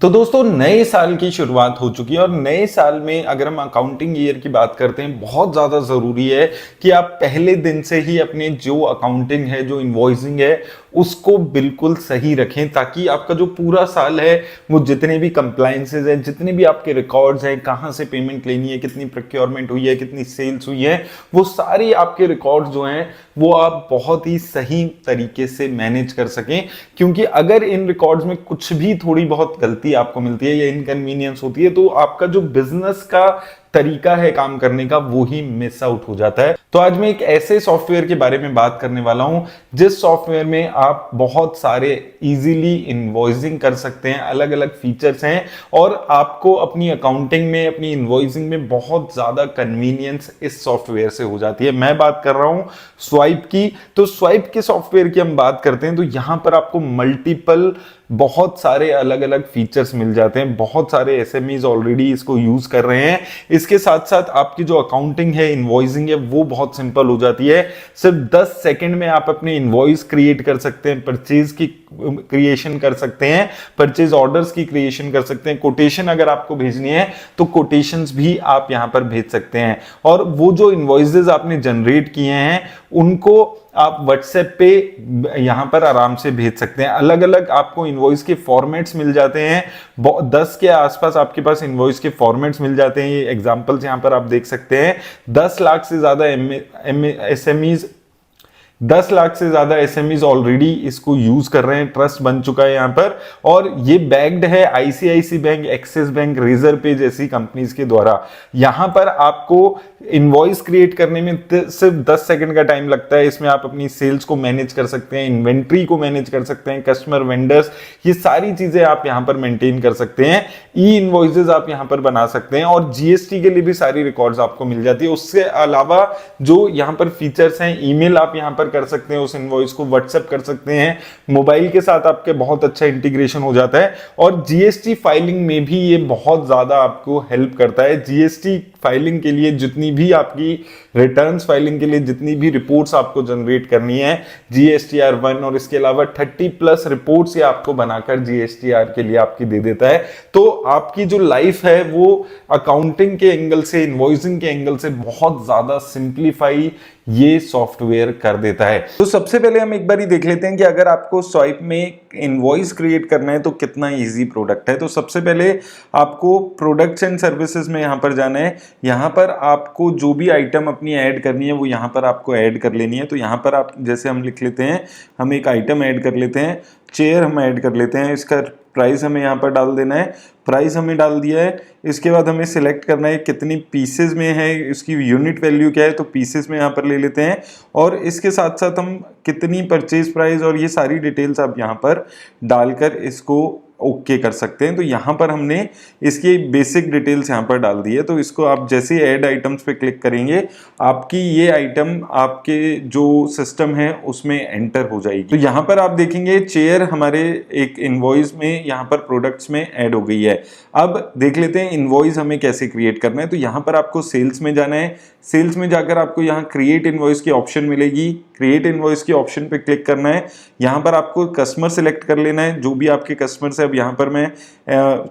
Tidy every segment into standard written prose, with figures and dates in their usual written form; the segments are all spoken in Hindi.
तो दोस्तों नए साल की शुरुआत हो चुकी है और नए साल में अगर हम अकाउंटिंग ईयर की बात करते हैं बहुत ज़्यादा ज़रूरी है कि आप पहले दिन से ही अपने जो अकाउंटिंग है जो इन्वॉइसिंग है उसको बिल्कुल सही रखें ताकि आपका जो पूरा साल है वो जितने भी कंप्लायंसेस हैं जितने भी आपके रिकॉर्ड्स हैं कहाँ से पेमेंट लेनी है कितनी प्रोक्योरमेंट हुई है कितनी सेल्स हुई है वो सारी आपके रिकॉर्ड्स जो हैं वो आप बहुत ही सही तरीके से मैनेज कर सकें क्योंकि अगर इन रिकॉर्ड्स में कुछ भी थोड़ी बहुत गलती आपको मिलती है या इनकन्वीनियंस होती है तो आपका जो बिजनेस का तरीका है काम करने का वो ही मिस आउट हो जाता है। तो आज मैं एक ऐसे सॉफ्टवेयर के बारे में बात करने वाला हूं जिस सॉफ्टवेयर में आप बहुत सारे इजीली इनवॉइसिंग कर सकते हैं, अलग अलग फीचर्स हैं और आपको अपनी अकाउंटिंग में अपनी इनवॉइसिंग में बहुत ज्यादा कन्वीनियंस इस सॉफ्टवेयर से हो जाती है। मैं बात कर रहा हूं स्वाइप की। तो स्वाइप के सॉफ्टवेयर की हम बात करते हैं तो यहां पर आपको मल्टीपल बहुत सारे अलग अलग फीचर्स मिल जाते हैं, बहुत सारे एसएमईज ऑलरेडी इसको यूज कर रहे हैं। इसके साथ साथ आपकी जो अकाउंटिंग है इनवॉइसिंग है वो बहुत सिंपल हो जाती है। सिर्फ 10 सेकंड में आप अपने इनवॉइस क्रिएट कर सकते हैं, परचेज की क्रिएशन कर सकते हैं, परचेज ऑर्डर्स की क्रिएशन कर सकते हैं, कोटेशन अगर आपको भेजनी है तो कोटेशंस भी आप यहां पर भेज सकते हैं और वो जो इनवॉइसेस आपने जनरेट किए हैं उनको आप व्हाट्सएप पे यहां पर आराम से भेज सकते हैं। अलग अलग आपको इनवॉइस के फॉर्मेट्स मिल जाते हैं, 10 के आसपास आपके पास इनवॉइस के फॉर्मेट्स मिल जाते हैं। ये एग्जांपल्स यहां पर आप देख सकते हैं। 10 लाख से ज्यादा एसएमईज 10 लाख से ज्यादा एसएमईज ऑलरेडी इसको यूज कर रहे हैं, ट्रस्ट बन चुका है यहां पर और ये बैक्ड है ICICI bank, Axis bank, Razorpay जैसी कंपनीज के द्वारा। यहां पर आपको इनवॉइस क्रिएट करने में सिर्फ 10 सेकंड का टाइम लगता है। इसमें आप अपनी सेल्स को मैनेज कर सकते हैं, इन्वेंट्री को मैनेज कर सकते हैं, कस्टमर वेंडर्स, ये सारी चीजें आप यहां पर मेंटेन कर सकते हैं। ई इनवॉइसेस आप यहां पर बना सकते हैं और जीएसटी के लिए भी सारी रिकॉर्ड्स आपको मिल जाती है। उसके अलावा जो यहां पर फीचर्स हैं, ईमेल आप यहां पर कर सकते हैं, उस इनवॉइस को व्हाट्सएप कर सकते हैं, मोबाइल के साथ आपके बहुत अच्छा इंटीग्रेशन हो जाता है और जीएसटी फाइलिंग में भी ये बहुत ज्यादा आपको हेल्प करता है। जीएसटी फाइलिंग के लिए जितनी भी आपकी रिटर्न्स फाइलिंग के लिए जितनी भी रिपोर्ट्स आपको जनरेट करनी है जीएसटीआर 1 और इसके अलावा 30+ रिपोर्ट्स ये आपको बनाकर जीएसटीआर के लिए आपकी दे देता है। तो आपकी जो लाइफ है वो अकाउंटिंग के एंगल से, इनवॉइसिंग के एंगल से बहुत ज्यादा सिंप्लीफाई ये सॉफ्टवेयर कर देता है। तो सबसे पहले हम एक बार ही देख लेते हैं कि अगर आपको स्वाइप में इनवॉइस क्रिएट करना है तो कितना इजी प्रोडक्ट है। तो सबसे पहले आपको प्रोडक्ट्स एंड सर्विसेज में यहां पर जाना है। यहां पर आपको जो भी आइटम अपनी ऐड करनी है वो यहां पर आपको ऐड कर लेनी है। तो यहां पर आप जैसे हम लिख लेते हैं, हम एक आइटम ऐड कर लेते हैं, चेयर हम ऐड कर लेते हैं, इसका प्राइस हमें यहाँ पर डाल देना है, प्राइस हमें डाल दिया है। इसके बाद हमें सिलेक्ट करना है कितनी पीसेस में है, इसकी यूनिट वैल्यू क्या है, तो पीसेस में यहाँ पर ले लेते हैं और इसके साथ साथ हम कितनी परचेज प्राइस और ये सारी डिटेल्स आप यहाँ पर डालकर इसको ओके कर सकते हैं। तो यहाँ पर हमने इसकी बेसिक डिटेल्स यहाँ पर डाल दी है। तो इसको आप जैसे ऐड आइटम्स पे क्लिक करेंगे आपकी ये आइटम आपके जो सिस्टम है उसमें एंटर हो जाएगी। तो यहाँ पर आप देखेंगे चेयर हमारे एक इनवॉइस में यहाँ पर प्रोडक्ट्स में ऐड हो गई है। अब देख लेते हैं इनवॉइस हमें कैसे क्रिएट करना है। तो यहाँ पर आपको सेल्स में जाना है, सेल्स में जाकर आपको यहाँ क्रिएट इनवॉइस की ऑप्शन मिलेगी, क्रिएट इनवॉइस की ऑप्शन पे क्लिक करना है। यहाँ पर आपको कस्टमर सिलेक्ट कर लेना है, जो भी आपके कस्टमर्स है। अब यहाँ पर मैं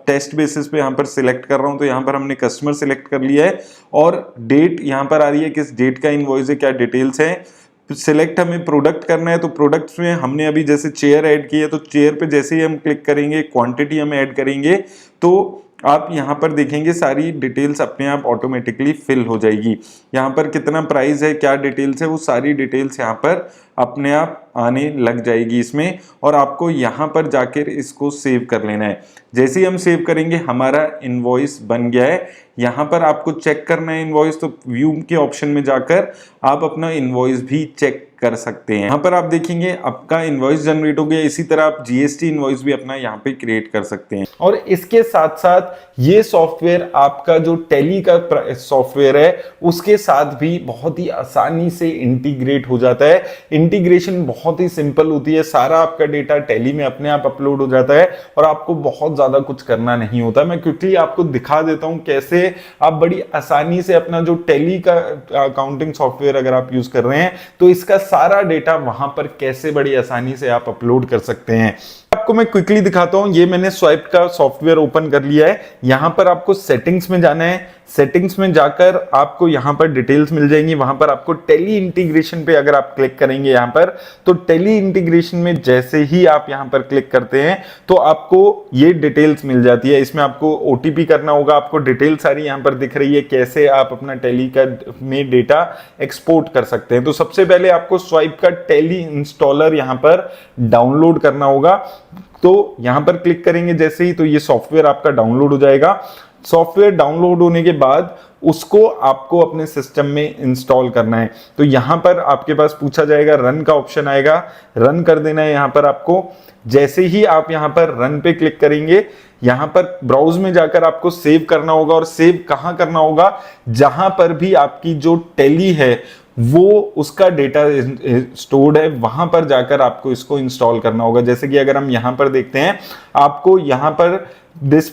टेस्ट बेसिस पे यहाँ पर सिलेक्ट कर रहा हूँ, तो यहाँ पर हमने कस्टमर सिलेक्ट कर लिया है और डेट यहाँ पर आ रही है, किस डेट का इनवॉइस है, क्या डिटेल्स है। सिलेक्ट हमें प्रोडक्ट करना है, तो प्रोडक्ट्स में हमने अभी जैसे चेयर ऐड की है तो चेयर पे जैसे ही हम क्लिक करेंगे क्वांटिटी हम ऐड करेंगे तो आप यहाँ पर देखेंगे सारी डिटेल्स अपने आप ऑटोमेटिकली फिल हो जाएगी। यहाँ पर कितना प्राइस है, क्या डिटेल्स है, वो सारी डिटेल्स यहाँ पर अपने आप आने लग जाएगी इसमें और आपको यहाँ पर जाकर इसको सेव कर लेना है। जैसे ही हम सेव करेंगे हमारा इनवॉइस बन गया है। यहाँ पर आपको चेक करना है इनवॉइस, तो व्यू के ऑप्शन में जाकर आप अपना इनवॉइस भी चेक कर सकते हैं। यहाँ पर आप देखेंगे आपका इनवॉइस जनरेट हो गया। इसी तरह आप जीएसटी इनवॉइस भी अपना यहाँ पे क्रिएट कर सकते हैं। और इसके साथ साथ ये सॉफ्टवेयर आपका जो टैली का सॉफ्टवेयर है उसके साथ भी बहुत ही आसानी से इंटीग्रेट हो जाता है। इंटीग्रेशन बहुत ही सिंपल होती है, सारा आपका डेटा टैली में अपने आप अपलोड हो जाता है और आपको बहुत ज्यादा कुछ करना नहीं होता। मैं क्विकली आपको दिखा देता हूं कैसे आप बड़ी आसानी से अपना जो टैली का अकाउंटिंग सॉफ्टवेयर अगर आप यूज कर रहे हैं तो इसका सारा डेटा वहां पर कैसे बड़ी आसानी से आप अपलोड कर सकते हैं। आपको मैं क्विकली दिखाता हूं। ये मैंने स्वाइप का सॉफ्टवेयर ओपन कर लिया है। यहां पर आपको सेटिंग्स में जाना है। सेटिंग्स में जाकर आपको यहां पर डिटेल्स मिल जाएंगी। वहां पर आपको टेली इंटीग्रेशन पे अगर आप क्लिक करेंगे यहां पर, तो टेली इंटीग्रेशन में जैसे ही आप यहां पर क्लिक करते हैं तो आपको ये डिटेल्स मिल जाती है। इसमें आपको ओटीपी करना होगा। आपको डिटेल सारी यहां पर दिख रही है, कैसे आप अपना टेली का में डेटा एक्सपोर्ट कर सकते हैं। तो सबसे पहले आपको स्वाइप का टेली इंस्टॉलर यहां पर डाउनलोड करना होगा। तो यहां पर क्लिक करेंगे जैसे ही, तो ये सॉफ्टवेयर आपका डाउनलोड हो जाएगा। सॉफ्टवेयर डाउनलोड होने के बाद उसको आपको अपने सिस्टम में इंस्टॉल करना है। तो यहां पर आपके पास पूछा जाएगा, रन का ऑप्शन आएगा, रन कर देना है यहां पर आपको। जैसे ही आप यहां पर रन पे क्लिक करेंगे, यहां पर ब्राउज में जाकर आपको सेव करना होगा। और सेव कहां करना होगा? जहां पर भी आपकी जो टेली है वो उसका डेटा स्टोर्ड है, वहां पर जाकर आपको इसको इंस्टॉल करना होगा। जैसे कि अगर हम यहां पर देखते हैं, आपको यहां पर दिस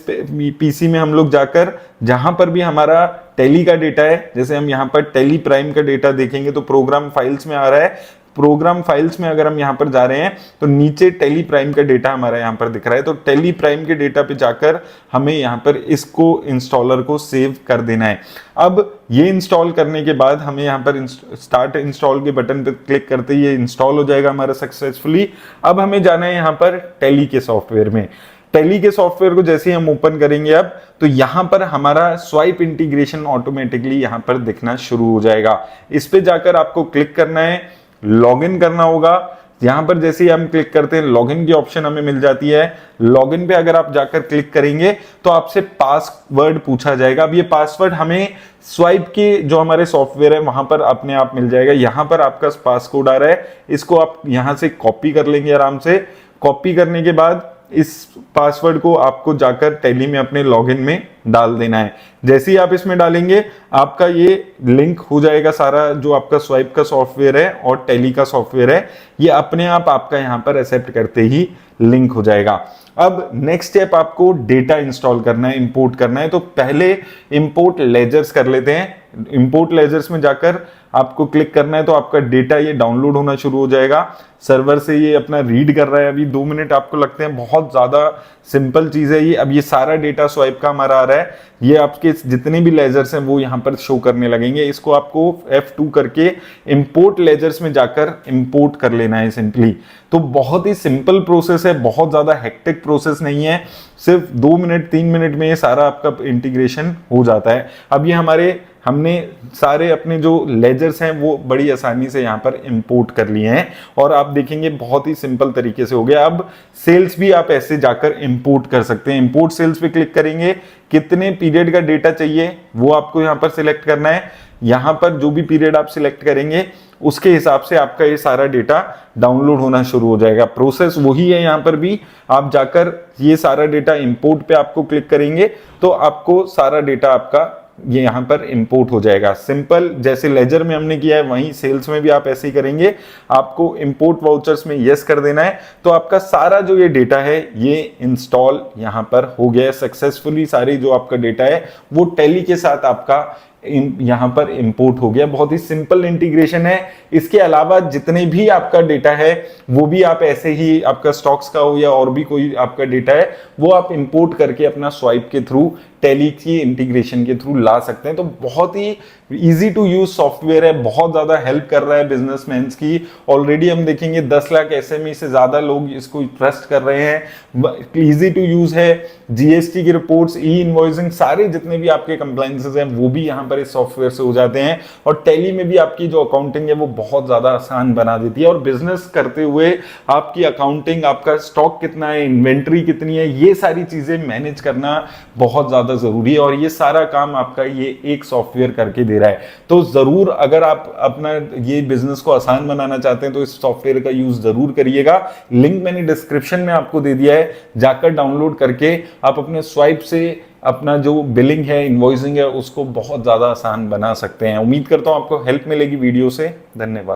पीसी में हम लोग जाकर जहां पर भी हमारा टेली का डेटा है, जैसे हम यहां पर टेली प्राइम का डेटा देखेंगे तो प्रोग्राम फाइल्स में आ रहा है। प्रोग्राम फाइल्स में अगर हम यहां पर जा रहे हैं तो नीचे टेली प्राइम का डेटा हमारा यहां पर दिख रहा है। तो टेली प्राइम के डेटा पे जाकर हमें यहां पर इसको इंस्टॉलर को सेव कर देना है। अब ये इंस्टॉल करने के बाद हमें यहां पर स्टार्ट इंस्टॉल के बटन पे क्लिक करते ही ये इंस्टॉल हो जाएगा हमारा सक्सेसफुली। अब हमें जाना है यहां पर टेली के सॉफ्टवेयर में। टेली के सॉफ्टवेयर को जैसे ही हम ओपन करेंगे अब, तो यहां पर हमारा स्वाइप इंटीग्रेशन ऑटोमेटिकली यहां पर दिखना शुरू हो जाएगा। इस पे जाकर आपको क्लिक करना है, लॉगिन करना होगा। यहां पर जैसे ही हम क्लिक करते हैं, लॉगिन की ऑप्शन हमें मिल जाती है। लॉगिन पे अगर आप जाकर क्लिक करेंगे तो आपसे पासवर्ड पूछा जाएगा। अब ये पासवर्ड हमें स्वाइप के जो हमारे सॉफ्टवेयर है वहां पर अपने आप मिल जाएगा। यहां पर आपका पासकोड आ रहा है, इसको आप यहां से कॉपी कर लेंगे आराम से। कॉपी करने के बाद इस पासवर्ड को आपको जाकर टेली में अपने लॉगिन में डाल देना है। जैसे ही आप इसमें डालेंगे, आपका ये लिंक हो जाएगा सारा जो आपका स्वाइप का सॉफ्टवेयर है और टेली का सॉफ्टवेयर है, ये अपने आप आपका यहां पर एक्सेप्ट करते ही लिंक हो जाएगा। अब नेक्स्ट स्टेप आपको डेटा इंस्टॉल करना है, इंपोर्ट करना है। तो पहले इंपोर्ट लेजर्स कर लेते हैं। इंपोर्ट लेजर्स में जाकर आपको क्लिक करना है, तो आपका डेटा ये डाउनलोड होना शुरू हो जाएगा। सर्वर से ये अपना रीड कर रहा है। अभी 2 मिनट आपको लगते हैं, बहुत ज्यादा सिंपल चीज है ये। अब ये सारा डेटा स्वाइप का हमारा आ रहा है। ये आपके जितने भी लेजर्स हैं वो यहाँ पर शो करने लगेंगे। इसको आपको F2 करके इंपोर्ट लेजर्स में जाकर इंपोर्ट कर लेना है सिंपली। तो बहुत ही सिंपल प्रोसेस है, बहुत ज्यादा हेक्टिक प्रोसेस नहीं है। सिर्फ 2 मिनट 3 मिनट में ये सारा आपका इंटीग्रेशन हो जाता है। अब ये हमने सारे अपने जो लेजर्स हैं वो बड़ी आसानी से यहाँ पर इंपोर्ट कर लिए हैं और आप देखेंगे बहुत ही सिंपल तरीके से हो गया। अब सेल्स भी आप ऐसे जाकर इंपोर्ट कर सकते हैं। इंपोर्ट सेल्स पे क्लिक करेंगे, कितने पीरियड का डेटा चाहिए वो आपको यहाँ पर सिलेक्ट करना है। यहाँ पर जो भी पीरियड आप सिलेक्ट करेंगे उसके हिसाब से आपका ये सारा डेटा डाउनलोड होना शुरू हो जाएगा। प्रोसेस वही है, यहाँ पर भी आप जाकर ये सारा डेटा इंपोर्ट पे आपको क्लिक करेंगे तो आपको सारा डेटा आपका ये यहाँ पर इंपोर्ट हो जाएगा। सिंपल, जैसे लेजर में हमने किया है वहीं सेल्स में भी आप ऐसे ही करेंगे। आपको इंपोर्ट वाउचर्स में यस कर देना है, तो आपका सारा जो ये डेटा है ये इंस्टॉल यहाँ पर हो गया है सक्सेसफुली। सारी जो आपका डेटा है वो टेली के साथ आपका यहाँ पर इंपोर्ट हो गया। बहुत ही सिंपल इंटीग्रेशन है। इसके अलावा जितने भी आपका डेटा है वो भी आप ऐसे ही, आपका स्टॉक्स का हो या और भी कोई आपका डेटा है, वो आप इंपोर्ट करके अपना स्वाइप के थ्रू, टेली की इंटीग्रेशन के थ्रू ला सकते हैं। तो बहुत ही इजी टू यूज सॉफ्टवेयर है, बहुत ज्यादा हेल्प कर रहा है बिजनेसमैन की। ऑलरेडी हम देखेंगे 10 लाख एसएमई से ज्यादा लोग इसको ट्रस्ट कर रहे हैं। इजी टू यूज है। जीएसटी की रिपोर्ट्स, ई इनवॉइसिंग, सारे जितने भी आपके कंप्लायंसेस हैं वो भी यहाँ पर इस सॉफ्टवेयर से हो जाते हैं। और टेली में भी आपकी जो अकाउंटिंग है वो बहुत ज्यादा आसान बना देती है। और बिजनेस करते हुए आपकी अकाउंटिंग, आपका स्टॉक कितना है, इन्वेंट्री कितनी है, ये सारी चीजें मैनेज करना बहुत ज्यादा जरूरी है। और ये सारा काम आपका ये एक सॉफ्टवेयर करके दे रहा है। तो जरूर अगर आप अपना ये बिजनेस को आसान बनाना चाहते हैं तो इस सॉफ्टवेयर का यूज जरूर करिएगा। लिंक मैंने डिस्क्रिप्शन में आपको दे दिया है, जाकर डाउनलोड करके आप अपने स्वाइप से अपना जो बिलिंग है, इनवॉइसिंग है, उसको बहुत ज्यादा आसान बना सकते हैं। उम्मीद करता हूं आपको हेल्प मिलेगी वीडियो से। धन्यवाद।